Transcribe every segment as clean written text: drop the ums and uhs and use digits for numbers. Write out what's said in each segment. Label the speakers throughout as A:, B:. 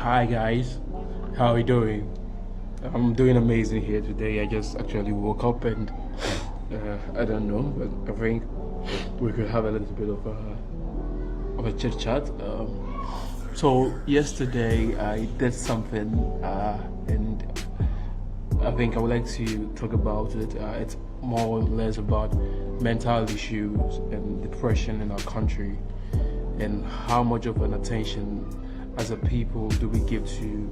A: Hi guys, how are you doing? I'm doing amazing here today. I just actually woke up and I don't know, but I think we could have a little bit of a chit chat. So yesterday I did something and I think I would like to talk about it. It's more or less about mental issues and depression in our country and how much of an attention as a people do we give to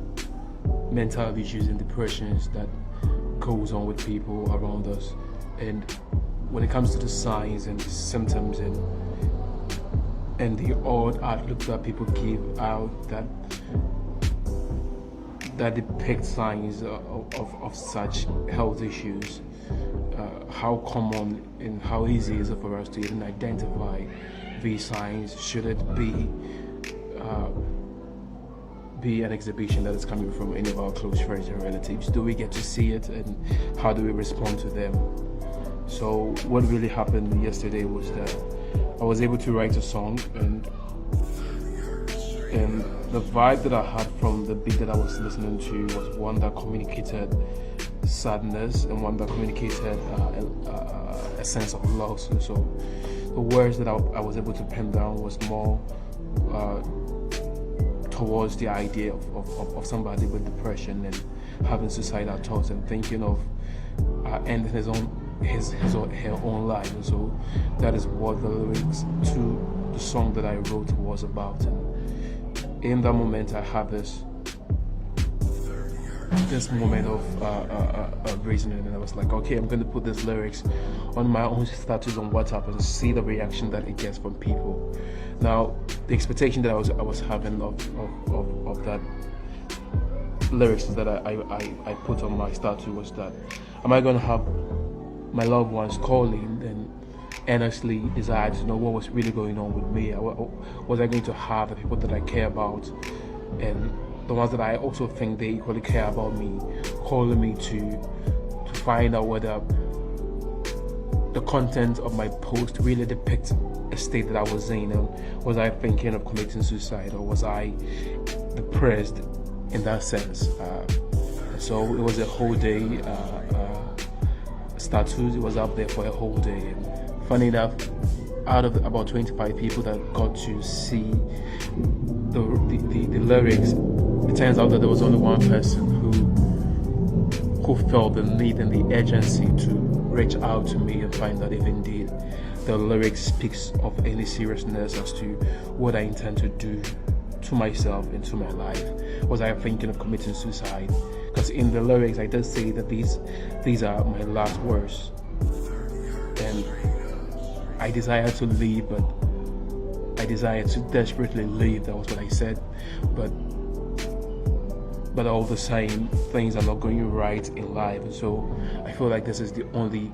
A: mental issues and depressions that goes on with people around us. And when it comes to the signs and the symptoms and the odd outlook that people give out that depict signs of such health issues, how common and how easy is it for us to even identify these signs? Should it be an exhibition that is coming from any of our close friends and relatives? Do we get to see it, and how do we respond to them? So what really happened yesterday was that I was able to write a song, and the vibe that I had from the beat that I was listening to was one that communicated sadness and one that communicated a sense of loss. And so the words that I was able to pen down was more towards the idea of somebody with depression and having suicidal thoughts and thinking of ending his or her own life. And so that is what the lyrics to the song that I wrote was about. And in that moment I had this moment of reasoning, and I was like, okay, I'm going to put these lyrics on my own status on WhatsApp and see the reaction that it gets from people. Now, the expectation that I was having of that lyrics that I put on my status was that, am I going to have my loved ones calling and earnestly desire to know what was really going on with me? Was I going to have the people that I care about and the ones that I also think they equally care about me calling me to find out whether the content of my post really depicts a state that I was in, and was I thinking of committing suicide, or was I depressed in that sense? So it was a whole day status. It was up there for a whole day, and funny enough, out of about 25 people that got to see the lyrics, it turns out that there was only one person who felt the need and the urgency to reach out to me and find out if indeed the lyrics speaks of any seriousness as to what I intend to do to myself and to my life. Was I thinking of committing suicide? Because in the lyrics I did say that these are my last words, and I desire to leave, but I desire to desperately leave. That was what I said, but all the same, things are not going right in life. So I feel like this is the only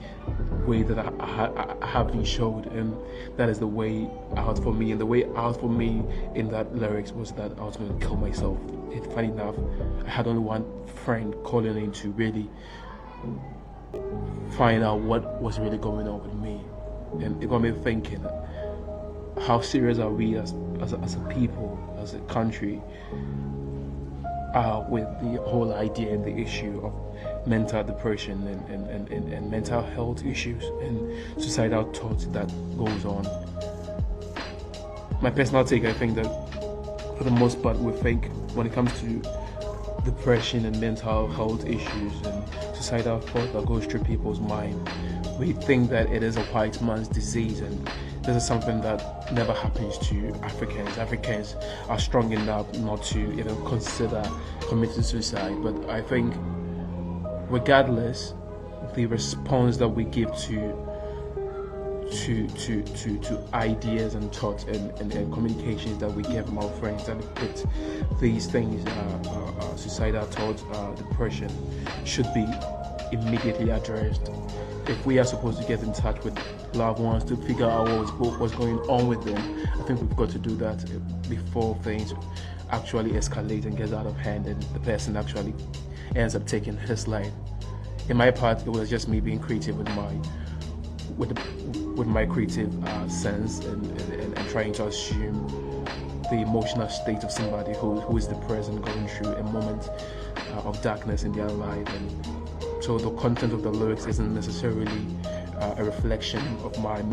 A: way that I have been showed, and that is the way out for me. And the way out for me in that lyrics was that I was going to kill myself. And funny enough, I had only one friend calling in to really find out what was really going on with me, and it got me thinking, how serious are we as a people, as a country, with the whole idea and the issue of mental depression and mental health issues and suicidal thoughts that goes on. My personal take, I think that for the most part we think when it comes to depression and mental health issues and suicidal thought that goes through people's mind, we think that it is a white man's disease, and this is something that never happens to Africans. Africans are strong enough not to even consider committing suicide. But I think regardless, the response that we give to ideas and thoughts and communications that we get from our friends that depict these things, suicidal thoughts, depression, should be immediately addressed. If we are supposed to get in touch with loved ones to figure out what's going on with them, I think we've got to do that before things actually escalate and gets out of hand and the person actually ends up taking his life. In my part, it was just me being creative with my creative sense and trying to assume the emotional state of somebody who is depressed and going through a moment of darkness in their life. And so the content of the lyrics isn't necessarily a reflection of my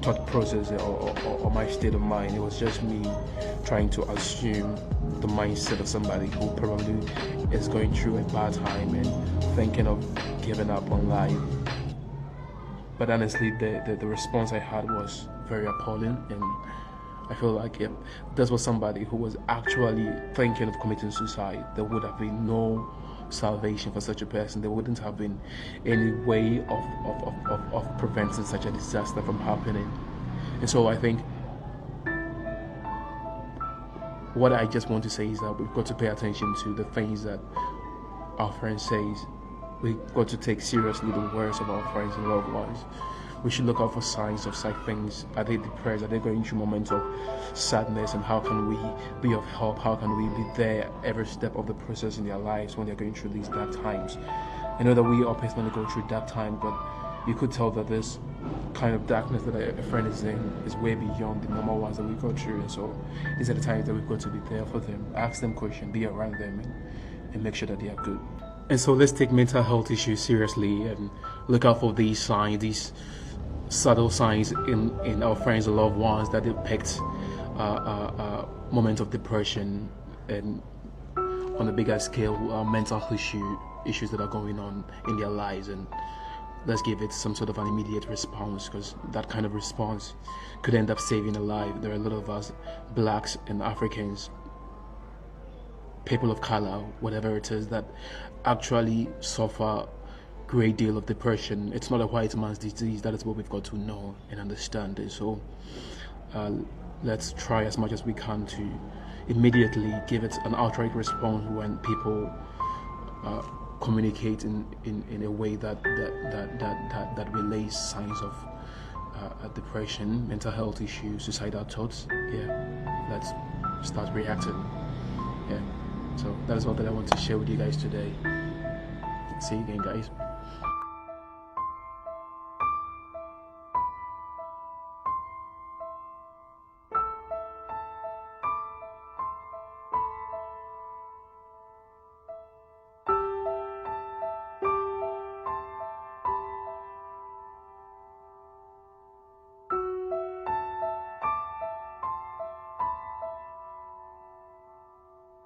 A: thought process or my state of mind. It was just me trying to assume the mindset of somebody who probably is going through a bad time and thinking of giving up on life. But honestly, the response I had was very appalling, and I feel like if this was somebody who was actually thinking of committing suicide, there would have been no salvation for such a person. There wouldn't have been any way of preventing such a disaster from happening. And so I think what I just want to say is that we've got to pay attention to the things that our friends say. We've got to take seriously the words of our friends and loved ones. We should look out for signs of such things. Are they depressed? Are they going through moments of sadness? And how can we be of help? How can we be there every step of the process in their lives when they're going through these dark times? I know that we all personally go through dark times, but you could tell that this kind of darkness that a friend is in is way beyond the normal ones that we go through. And so these are the times that we've got to be there for them, ask them questions, be around them, and make sure that they are good. And so let's take mental health issues seriously and look out for these signs, these subtle signs in our friends and loved ones that depict moments of depression and, on a bigger scale, mental issues that are going on in their lives. And let's give it some sort of an immediate response, because that kind of response could end up saving a life. There are a lot of us, blacks and Africans, people of color, whatever it is, that actually suffer great deal of depression. It's not a white man's disease. That is what we've got to know and understand. And so let's try as much as we can to immediately give it an outright response when people communicate in a way that relays signs of depression, mental health issues, suicidal thoughts. Yeah, let's start reacting. Yeah, so that is all that I want to share with you guys today. See you again, guys.